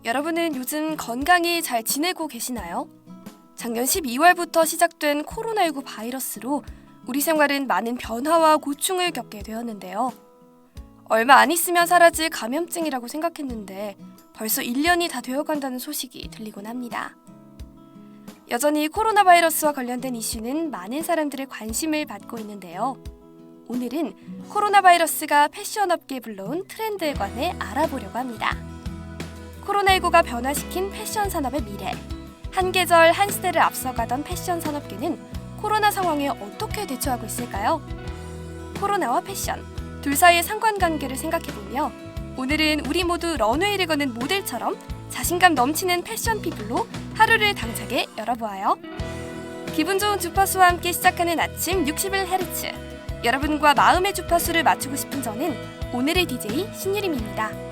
여러분은 요즘 건강히 잘 지내고 계시나요? 작년 12월부터 시작된 코로나19 바이러스로 우리 생활은 많은 변화와 고충을 겪게 되었는데요. 얼마 안 있으면 사라질 감염증이라고 생각했는데 벌써 1년이 다 되어간다는 소식이 들리곤 합니다. 여전히 코로나 바이러스와 관련된 이슈는 많은 사람들의 관심을 받고 있는데요. 오늘은 코로나 바이러스가 패션업계에 불러온 트렌드에 관해 알아보려고 합니다. 코로나19가 변화시킨 패션 산업의 미래, 한 계절 한 시대를 앞서가던 패션 산업계는 코로나 상황에 어떻게 대처하고 있을까요? 코로나와 패션, 둘 사이의 상관관계를 생각해보며 오늘은 우리 모두 런웨이를 거는 모델처럼 자신감 넘치는 패션 피플로 하루를 당차게 열어보아요. 기분 좋은 주파수와 함께 시작하는 아침 61Hz. 여러분과 마음의 주파수를 맞추고 싶은 저는 오늘의 DJ 신유림입니다.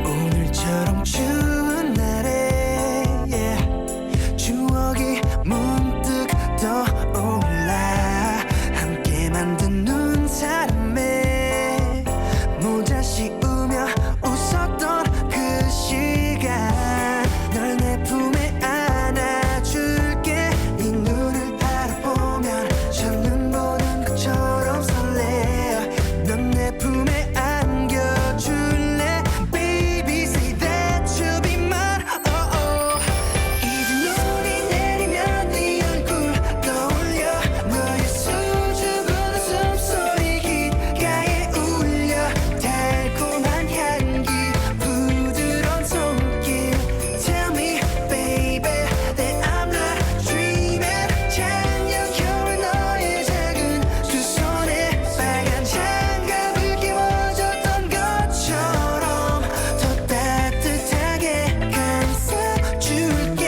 오늘처럼 추운 날에 추억이 문득 떠올라 함께 만든 눈사람에 모자 씌우며 웃었던 그 시간 널 내 품에 안아줄게 네 눈을 바라보면 첫눈 보는 것처럼 설레 넌 내 품에 안겨줄래 Baby say that you'll be mine oh oh 이제 눈이 내리면 네 얼굴 떠올려 너의 수줍은 웃음소리 귓가에 울려 달콤한 향기 부드러운 손길 Tell me baby that I'm not dreaming 작년 겨울 너의 작은 두 손에 빨간 장갑을 끼워줬던 것처럼 더 따뜻하게 감싸줄게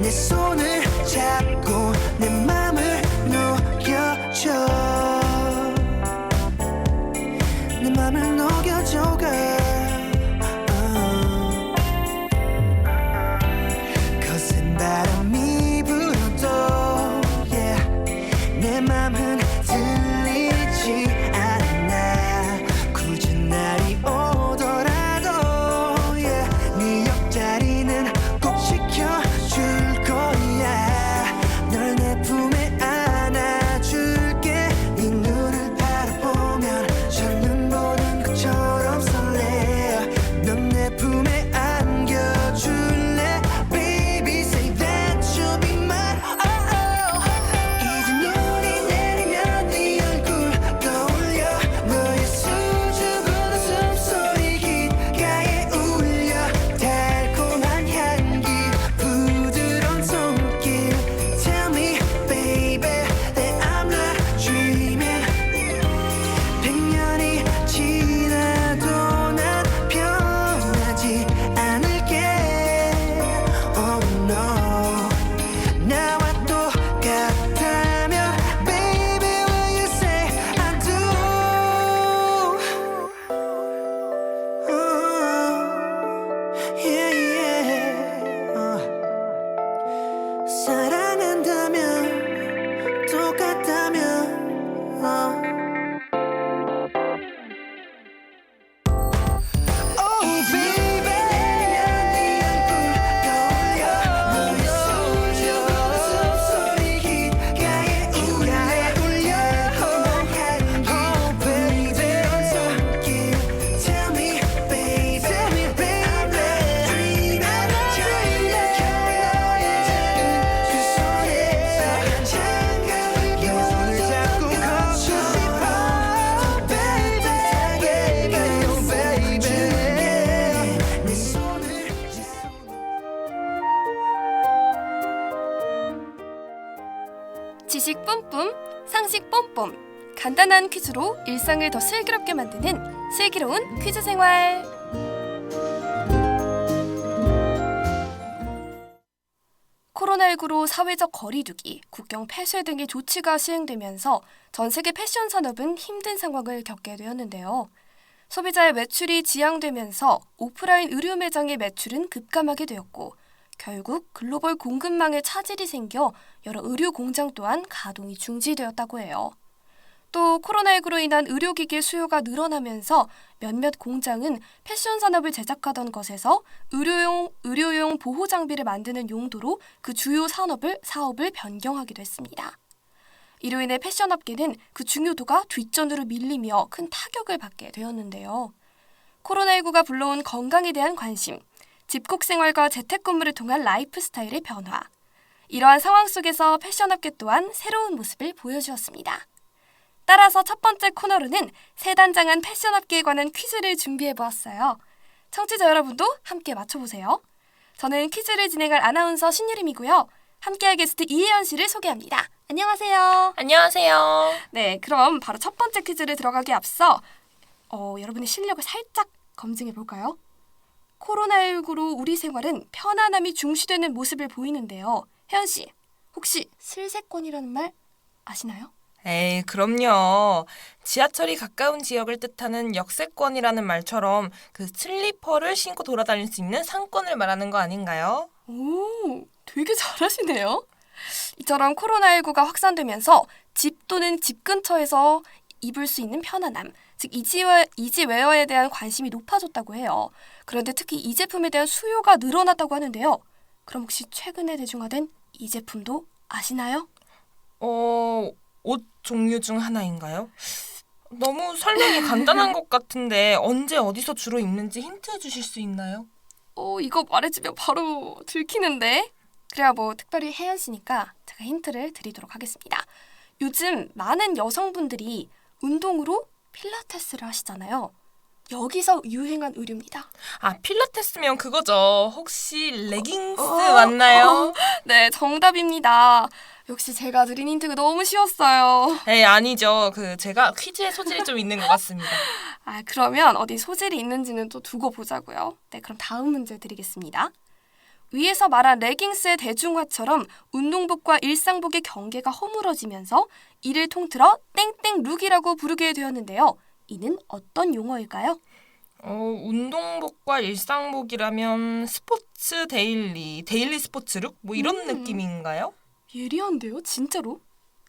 내 손을 잡고 내 맘을 녹여줘 내 맘을 녹여줘 girl 거센 바람이 불어도 내 맘은 들리지 않아 굳은 날이 오더라도 네 옆자리는 꼭 지켜줄 거야 널 내 품에 안아줄게 네 눈을 바라보면 첫눈 보는 것처럼 설레 넌 내 품에 안겨줄래 Baby say that you'll be mine oh oh 이제 눈이 내리면 네 얼굴 떠올려 너의 수줍은 웃음소리 귓가에 울려 달콤한 향기 부드러운 손길 Tell me baby that I'm not dreaming 100년이 지나도 난 변하지 않을게 Oh no 나와 똑같다면 Baby will you say I do yeah yeah 사랑한다면 똑같다면 Oh baby 네 얼굴 떠올려 너의 수줍은 웃음소리 귓가에 울려 달콤한 향기 부드러운 손길 Tell me baby I'm not dreaming 작년 겨울 너의 작은 두 손에 빨간 장갑을 끼워줬던 것처럼 더 따뜻하게 감싸줄게 내 손을 지식 뿜뿜, 상식 뽐뽐. 간단한 퀴즈로 일상을 더 슬기롭게 만드는 슬기로운 퀴즈 생활. 코로나19로 사회적 거리두기, 국경 폐쇄 등의 조치가 시행되면서 전 세계 패션 산업은 힘든 상황을 겪게 되었는데요. 소비자의 매출이 지양되면서 오프라인 의류 매장의 매출은 급감하게 되었고 결국 글로벌 공급망에 차질이 생겨 여러 의류 공장 또한 가동이 중지되었다고 해요. 또 코로나19로 인한 의료기기 수요가 늘어나면서 몇몇 공장은 패션 산업을 제작하던 것에서 의료용 보호 장비를 만드는 용도로 그 주요 사업을 변경하기도 했습니다. 이로 인해 패션업계는 그 중요도가 뒷전으로 밀리며 큰 타격을 받게 되었는데요. 코로나19가 불러온 건강에 대한 관심, 집콕 생활과 재택근무를 통한 라이프 스타일의 변화. 이러한 상황 속에서 패션업계 또한 새로운 모습을 보여주었습니다. 따라서 첫 번째 코너로는 세단장한 패션업계에 관한 퀴즈를 준비해보았어요. 청취자 여러분도 함께 맞춰보세요. 저는 퀴즈를 진행할 아나운서 신유림이고요. 함께할 게스트 이혜연 씨를 소개합니다. 안녕하세요. 안녕하세요. 네, 그럼 바로 첫 번째 퀴즈를 들어가기 앞서 여러분의 실력을 살짝 검증해볼까요? 코로나19로 우리 생활은 편안함이 중시되는 모습을 보이는데요. 혜연 씨, 혹시 슬세권이라는 말 아시나요? 에이, 그럼요. 지하철이 가까운 지역을 뜻하는 역세권이라는 말처럼 그 슬리퍼를 신고 돌아다닐 수 있는 상권을 말하는 거 아닌가요? 오, 되게 잘하시네요. 이처럼 코로나19가 확산되면서 집 또는 집 근처에서 입을 수 있는 편안함, 즉 이지웨어에 대한 관심이 높아졌다고 해요. 그런데 특히 이 제품에 대한 수요가 늘어났다고 하는데요. 그럼 혹시 최근에 대중화된 이 제품도 아시나요? 옷 종류 중 하나인가요? 너무 설명이 간단한 것 같은데 언제 어디서 주로 입는지 힌트 주실 수 있나요? 이거 말해주면 바로 들키는데. 그래야 특별히 혜연 씨니까 제가 힌트를 드리도록 하겠습니다. 요즘 많은 여성분들이 운동으로 필라테스를 하시잖아요. 여기서 유행한 의류입니다. 아, 필라테스면 그거죠. 혹시 레깅스 맞나요? 네, 정답입니다. 역시 제가 드린 힌트가 너무 쉬웠어요. 에이, 아니죠. 제가 퀴즈에 소질이 좀 있는 것 같습니다. 그러면 어디 소질이 있는지는 또 두고 보자고요. 네, 그럼 다음 문제 드리겠습니다. 위에서 말한 레깅스의 대중화처럼 운동복과 일상복의 경계가 허물어지면서 이를 통틀어 땡땡룩이라고 부르게 되었는데요. 이는 어떤 용어일까요? 운동복과 일상복이라면 스포츠 데일리 스포츠룩? 이런 느낌인가요? 예리한데요, 진짜로?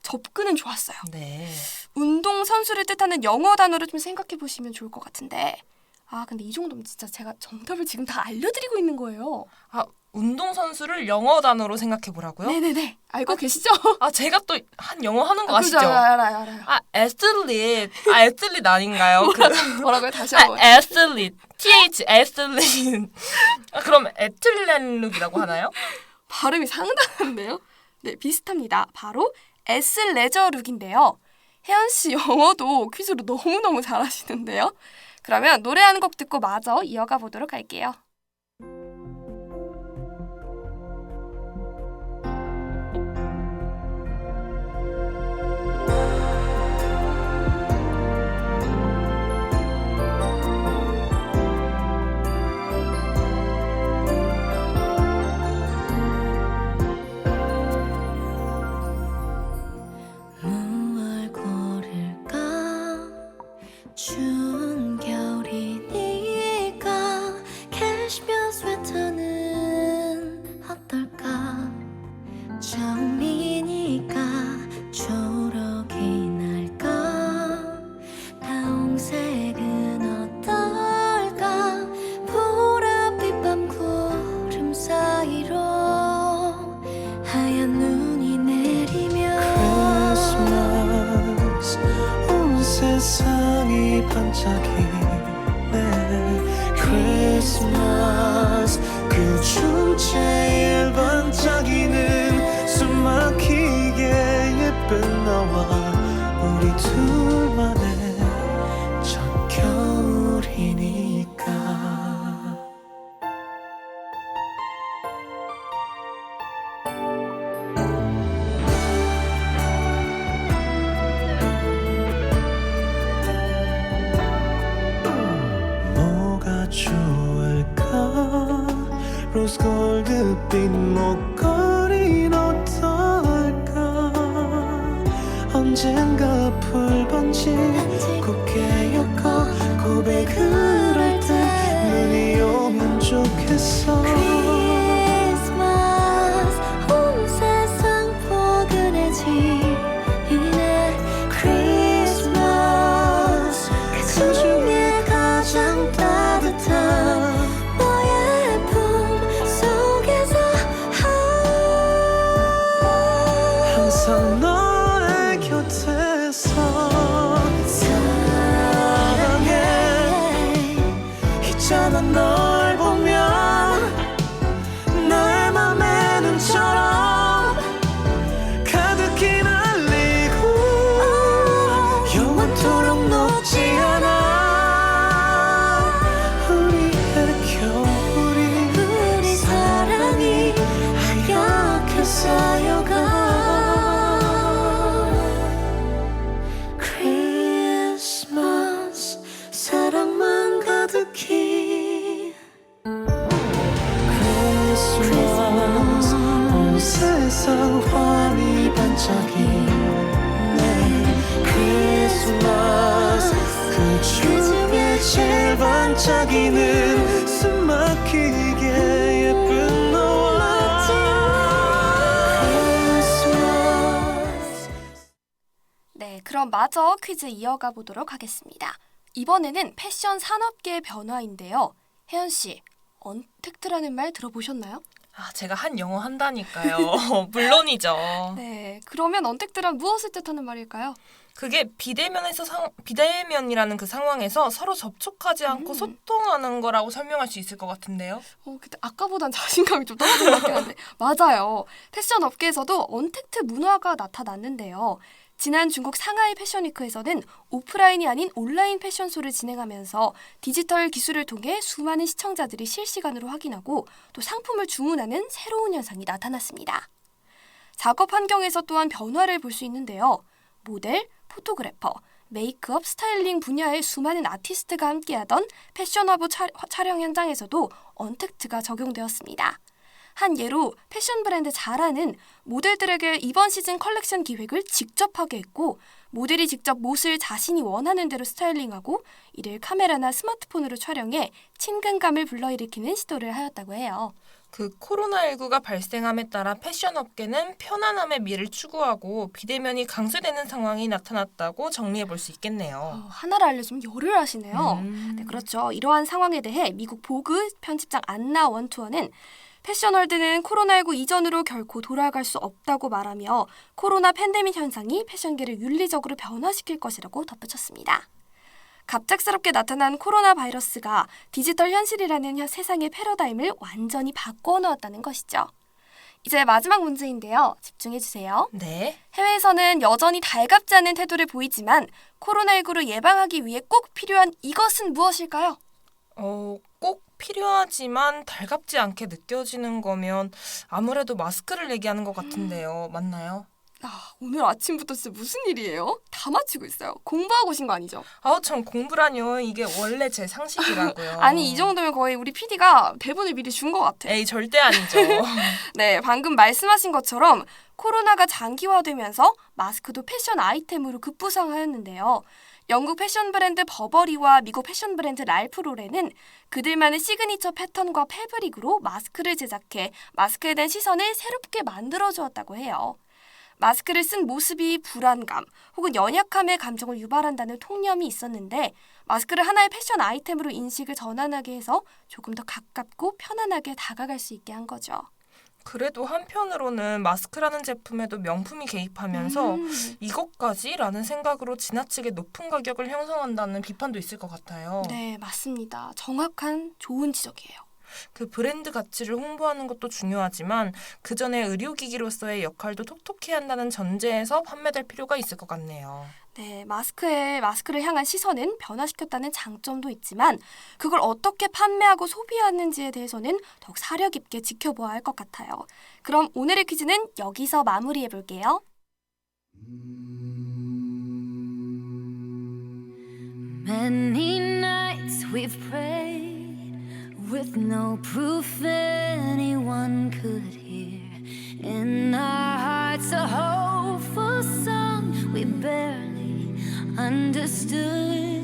접근은 좋았어요. 네. 운동 선수를 뜻하는 영어 단어를 좀 생각해 보시면 좋을 것 같은데 근데 이 정도면 진짜 제가 정답을 지금 다 알려드리고 있는 거예요. 운동 선수를 영어 단어로 생각해 보라고요? 네네네. 알고 계시죠? 제가 또 한 영어 하는 거 그죠, 아시죠? 알아요. 애슬릿 아닌가요? 뭐라고요? 다시 한번. 애슬릿. 애슬릿. 그럼 애틀렌룩이라고 하나요? 발음이 상당한데요? 네, 비슷합니다. 바로 애슬레저룩인데요. 혜연 씨 영어도 퀴즈로 너무너무 잘하시는데요. 그러면 노래 한 곡 듣고 마저 이어가 보도록 할게요. 무얼 고를까 추운 겨울이니까 캐시미어 스웨터는 어떨까 처음이니까 초록이 날까 다홍색은 어떨까 보랏빛 밤 구름 사이로 하얀 눈이 내리면 Christmas 온 세상이 반짝이네 Christmas 그 춤체에 반짝이는 숨막히게 예쁜 너와 우리 둘만의 첫 겨울이니까 뭐가 좋을까 로즈 골드빛 목걸이는 어떨까 언젠가 풀 번진 곱게 엮어 고백을 곁에서 크리스마스 온 세상 포근해지네 크리스마스 그 중에 가장 따뜻한 너의 품 속에서 항상 너의 곁에서 사랑해 있잖아 널 보면 너의 맘에 눈처럼 가득히 날리고 영원토록 녹지 않아 우리의 겨울이 우리 사랑이 하얗게 쌓여가 크리스마스 사랑만 가득히 크리스마스 온 세상 환히 반짝이네 크리스마스 그 중에 제일 반짝이는 숨막히게 예쁜 너와 크리스마스 네, 그럼 마저 퀴즈 이어가 보도록 하겠습니다. 이번에는 패션 산업계의 변화인데요. 혜연 씨, 언택트라는 말 들어보셨나요? 아, 제가 한 영어 한다니까요. 물론이죠. 네, 그러면 언택트란 무엇을 뜻하는 말일까요? 그게 비대면이라는 그 상황에서 서로 접촉하지 않고 소통하는 거라고 설명할 수 있을 것 같은데요. 근데 아까보단 자신감이 좀 떨어진 것 같긴 한데 맞아요. 패션 업계에서도 언택트 문화가 나타났는데요. 지난 중국 상하이 패션위크에서는 오프라인이 아닌 온라인 패션쇼를 진행하면서 디지털 기술을 통해 수많은 시청자들이 실시간으로 확인하고 또 상품을 주문하는 새로운 현상이 나타났습니다. 작업 환경에서 또한 변화를 볼 수 있는데요. 모델, 포토그래퍼, 메이크업, 스타일링 분야의 수많은 아티스트가 함께하던 패션화보 촬영 현장에서도 언택트가 적용되었습니다. 한 예로 패션 브랜드 자라는 모델들에게 이번 시즌 컬렉션 기획을 직접 하게 했고 모델이 직접 옷을 자신이 원하는 대로 스타일링하고 이를 카메라나 스마트폰으로 촬영해 친근감을 불러일으키는 시도를 하였다고 해요. 그 코로나19가 발생함에 따라 패션 업계는 편안함의 미를 추구하고 비대면이 강조되는 상황이 나타났다고 정리해 볼 수 있겠네요. 하나를 알려주면 열을 하시네요. 네, 그렇죠. 이러한 상황에 대해 미국 보그 편집장 안나 원투어는 패션월드는 코로나19 이전으로 결코 돌아갈 수 없다고 말하며 코로나 팬데믹 현상이 패션계를 윤리적으로 변화시킬 것이라고 덧붙였습니다. 갑작스럽게 나타난 코로나 바이러스가 디지털 현실이라는 세상의 패러다임을 완전히 바꿔놓았다는 것이죠. 이제 마지막 문제인데요. 집중해주세요. 네. 해외에서는 여전히 달갑지 않은 태도를 보이지만 코로나19를 예방하기 위해 꼭 필요한 이것은 무엇일까요? 꼭 필요하지만 달갑지 않게 느껴지는 거면 아무래도 마스크를 얘기하는 것 같은데요. 맞나요? 오늘 아침부터 진짜 무슨 일이에요? 다 맞히고 있어요. 공부하고 오신 거 아니죠? 아우 참 공부라뇨. 이게 원래 제 상식이라고요. 아니 이 정도면 거의 우리 PD가 대본을 미리 준 것 같아. 에이 절대 아니죠. 네, 방금 말씀하신 것처럼 코로나가 장기화되면서 마스크도 패션 아이템으로 급부상하였는데요. 영국 패션 브랜드 버버리와 미국 패션 브랜드 랄프 로렌은 그들만의 시그니처 패턴과 패브릭으로 마스크를 제작해 마스크에 대한 시선을 새롭게 만들어주었다고 해요. 마스크를 쓴 모습이 불안감 혹은 연약함의 감정을 유발한다는 통념이 있었는데 마스크를 하나의 패션 아이템으로 인식을 전환하게 해서 조금 더 가깝고 편안하게 다가갈 수 있게 한 거죠. 그래도 한편으로는 마스크라는 제품에도 명품이 개입하면서 이것까지? 라는 생각으로 지나치게 높은 가격을 형성한다는 비판도 있을 것 같아요. 네, 맞습니다. 정확한 좋은 지적이에요. 그 브랜드 가치를 홍보하는 것도 중요하지만 그 전에 의료기기로서의 역할도 톡톡히 한다는 전제에서 판매될 필요가 있을 것 같네요. 네, 마스크를 향한 시선은 변화시켰다는 장점도 있지만 그걸 어떻게 판매하고 소비하는지에 대해서는 더욱 사려 깊게 지켜보아야 할 것 같아요. 그럼 오늘의 퀴즈는 여기서 마무리해 볼게요. Many nights we've prayed with no proof anyone could hear. In our hearts a hopeful song we barely understood.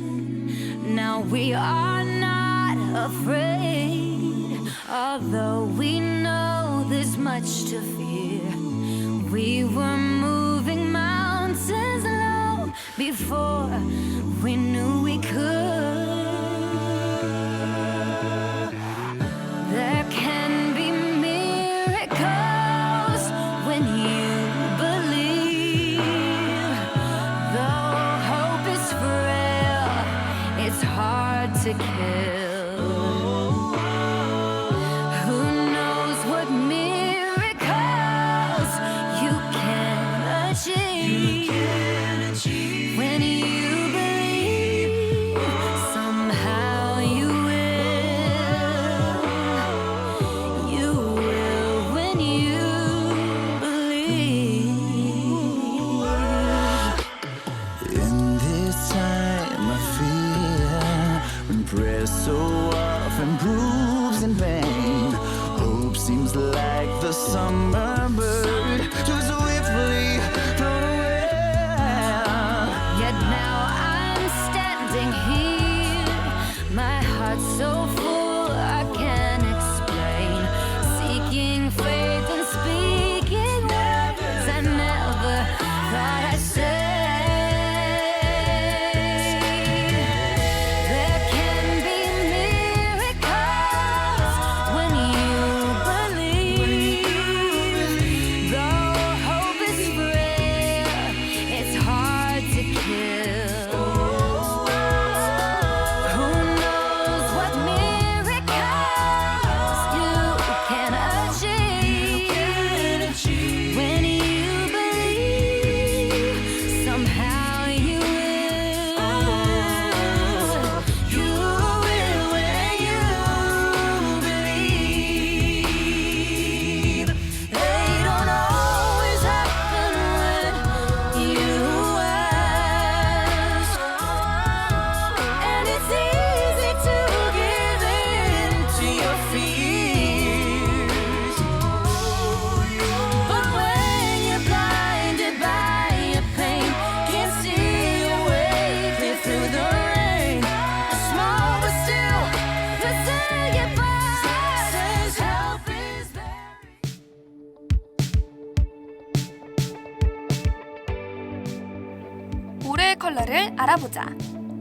Now we are not afraid of Although we know there's much to fear, we were moving mountains low before we knew we could. There can be miracles when you believe. Though hope is frail, it's hard to kill. Who knows what miracles you can achieve when you believe. Somehow you will when you believe. In this time of fear, when prayer so often proves in vain, hope seems like the summer bird too swiftly flown away. Yet now I'm standing here, my heart's so full I can't explain, seeking faith and speaking words I never thought I'd say. There can be miracles when you believe. Though hope is frail, it's hard to kill. Who knows what miracles you can achieve when you believe. Somehow you will when you believe. They don't always happen when you ask, and it's easy to give in to your fears. But when you're blinded by your pain, can't see your way clear through the rain, a small but still resilient voice says help is there. 올해의 컬러를 알아보자.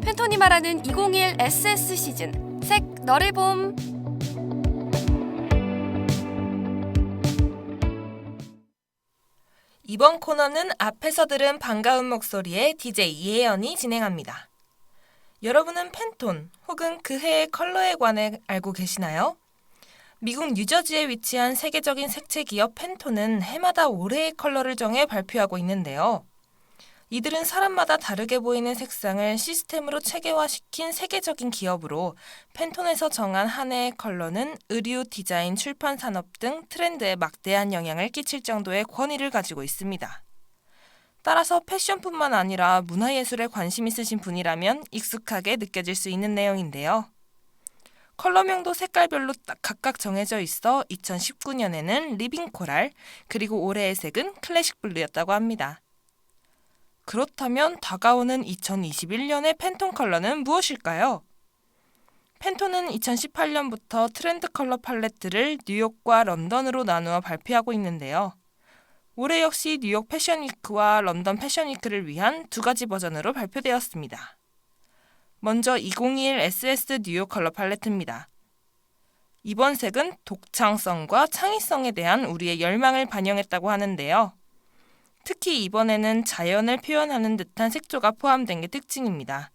팬톤이 말하는 2021 SS 시즌 색 너를 봄. 이번 코너는 앞에서 들은 반가운 목소리의 DJ 이혜연이 진행합니다. 여러분은 팬톤 혹은 그 해의 컬러에 관해 알고 계시나요? 미국 뉴저지에 위치한 세계적인 색채 기업 팬톤은 해마다 올해의 컬러를 정해 발표하고 있는데요. 이들은 사람마다 다르게 보이는 색상을 시스템으로 체계화시킨 세계적인 기업으로 팬톤에서 정한 한 해의 컬러는 의류, 디자인, 출판 산업 등 트렌드에 막대한 영향을 끼칠 정도의 권위를 가지고 있습니다. 따라서 패션뿐만 아니라 문화예술에 관심 있으신 분이라면 익숙하게 느껴질 수 있는 내용인데요. 컬러명도 색깔별로 각각 정해져 있어 2019년에는 리빙 코랄, 그리고 올해의 색은 클래식 블루였다고 합니다. 그렇다면 다가오는 2021년의 팬톤 컬러는 무엇일까요? 팬톤은 2018년부터 트렌드 컬러 팔레트를 뉴욕과 런던으로 나누어 발표하고 있는데요. 올해 역시 뉴욕 패션위크와 런던 패션위크를 위한 두 가지 버전으로 발표되었습니다. 먼저 2021 SS 뉴욕 컬러 팔레트입니다. 이번 색은 독창성과 창의성에 대한 우리의 열망을 반영했다고 하는데요. 특히 이번에는 자연을 표현하는 듯한 색조가 포함된 게 특징입니다.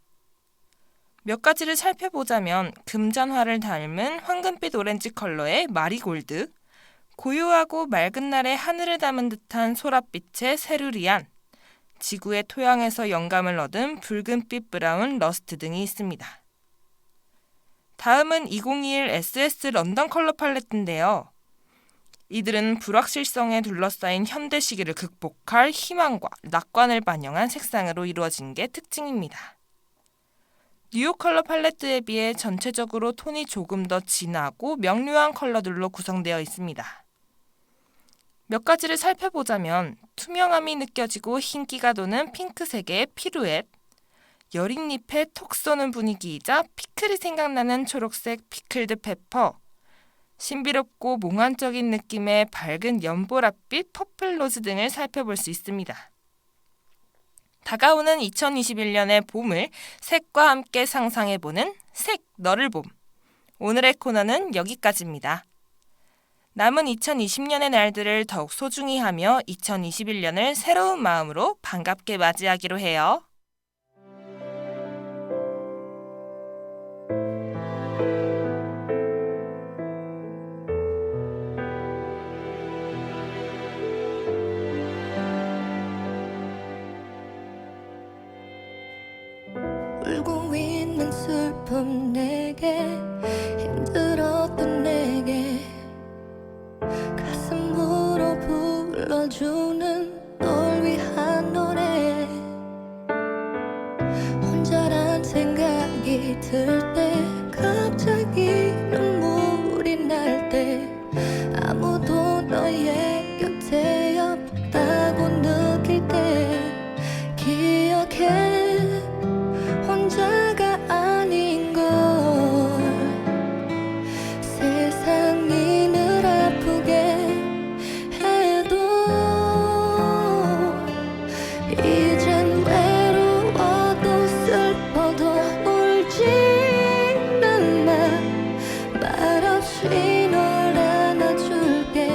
몇 가지를 살펴보자면 금잔화를 닮은 황금빛 오렌지 컬러의 마리골드, 고요하고 맑은 날의 하늘을 담은 듯한 소랏빛의 세루리안, 지구의 토양에서 영감을 얻은 붉은빛 브라운 러스트 등이 있습니다. 다음은 2021 SS 런던 컬러 팔레트인데요. 이들은 불확실성에 둘러싸인 현대 시기를 극복할 희망과 낙관을 반영한 색상으로 이루어진 게 특징입니다. 뉴욕 컬러 팔레트에 비해 전체적으로 톤이 조금 더 진하고 명료한 컬러들로 구성되어 있습니다. 몇 가지를 살펴보자면 투명함이 느껴지고 흰기가 도는 핑크색의 피루엣, 여린 잎에 톡 쏘는 분위기이자 피클이 생각나는 초록색 피클드 페퍼, 신비롭고 몽환적인 느낌의 밝은 연보랏빛, 퍼플로즈 등을 살펴볼 수 있습니다. 다가오는 2021년의 봄을 색과 함께 상상해보는 색, 너를 봄. 오늘의 코너는 여기까지입니다. 남은 2020년의 날들을 더욱 소중히 하며 2021년을 새로운 마음으로 반갑게 맞이하기로 해요. 울고 있는 슬픔 내게 힘들었던 내게 가슴으로 불러주는 널 위한 노래 혼자란 생각이 들 때 갑자기 눈물이 날 때 아무도 너의 곁에 없다고 느낄 때 기억해 혼자가 아닌 걸 세상이 늘 아프게 해도 이젠 외로워도 슬퍼도 울지는 마 말없이 널 안아줄게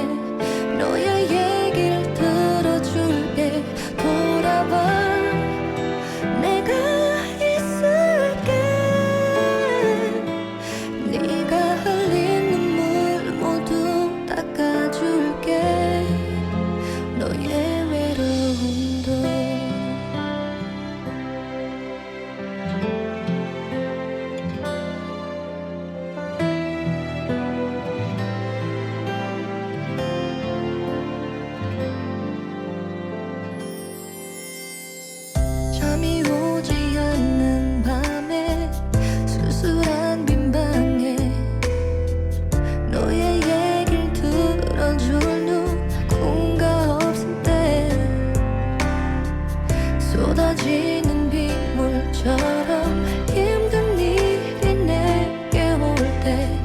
너의 얘길 들어줄게 돌아봐 내가 네가 흘린 눈물 모두 닦아줄게 너의 외로움도 잠이 오지 않는 밤에 쓸쓸한 빈방에 너의 얘길 들어줄 누군가 없을 때 쏟아지는 빗물처럼 힘든 일이 내게 올 때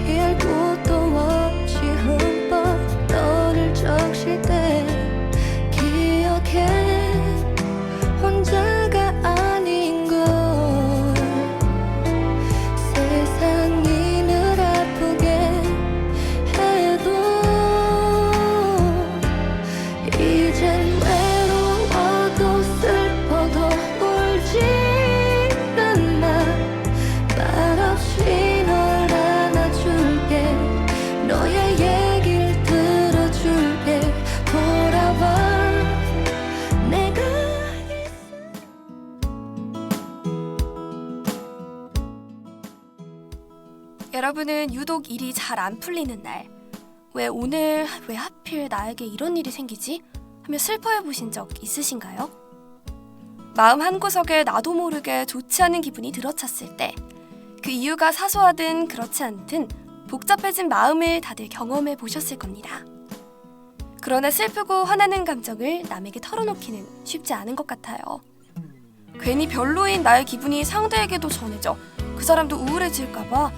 피할 곳도 없이 흠뻑 너를 적실 때 기억해 혼자가 아닌 걸 세상이 늘 아프게 해도 이젠 외로워도 슬퍼도 울지는 마 말없이 널 안아줄게 너의 얘길 들어줄게 돌아봐 내가 여러분은 유독 일이 잘 안 풀리는 날, 왜 오늘 왜 하필 나에게 이런 일이 생기지? 하며 슬퍼해 보신 적 있으신가요? 마음 한구석에 나도 모르게 좋지 않은 기분이 들어찼을 때 그 이유가 사소하든 그렇지 않든 복잡해진 마음을 다들 경험해 보셨을 겁니다. 그러나 슬프고 화나는 감정을 남에게 털어놓기는 쉽지 않은 것 같아요. 괜히 별로인 나의 기분이 상대에게도 전해져 그 사람도 우울해질까봐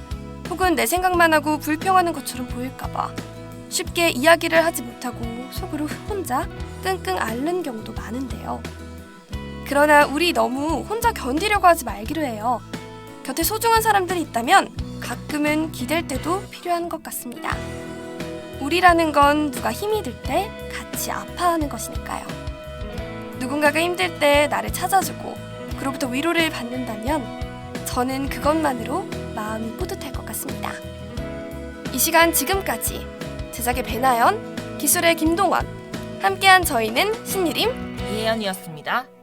혹은 내 생각만 하고 불평하는 것처럼 보일까봐 쉽게 이야기를 하지 못하고 속으로 혼자 끙끙 앓는 경우도 많은데요. 그러나 우리 너무 혼자 견디려고 하지 말기로 해요. 곁에 소중한 사람들이 있다면 가끔은 기댈 때도 필요한 것 같습니다. 우리라는 건 누가 힘이 들 때 같이 아파하는 것이니까요. 누군가가 힘들 때 나를 찾아주고 그로부터 위로를 받는다면 저는 그것만으로 마음이 뿌듯할 것 같습니다. 이 시간 지금까지 제작의 배나연, 기술의 김동원, 함께한 저희는 신유림, 이혜연이었습니다.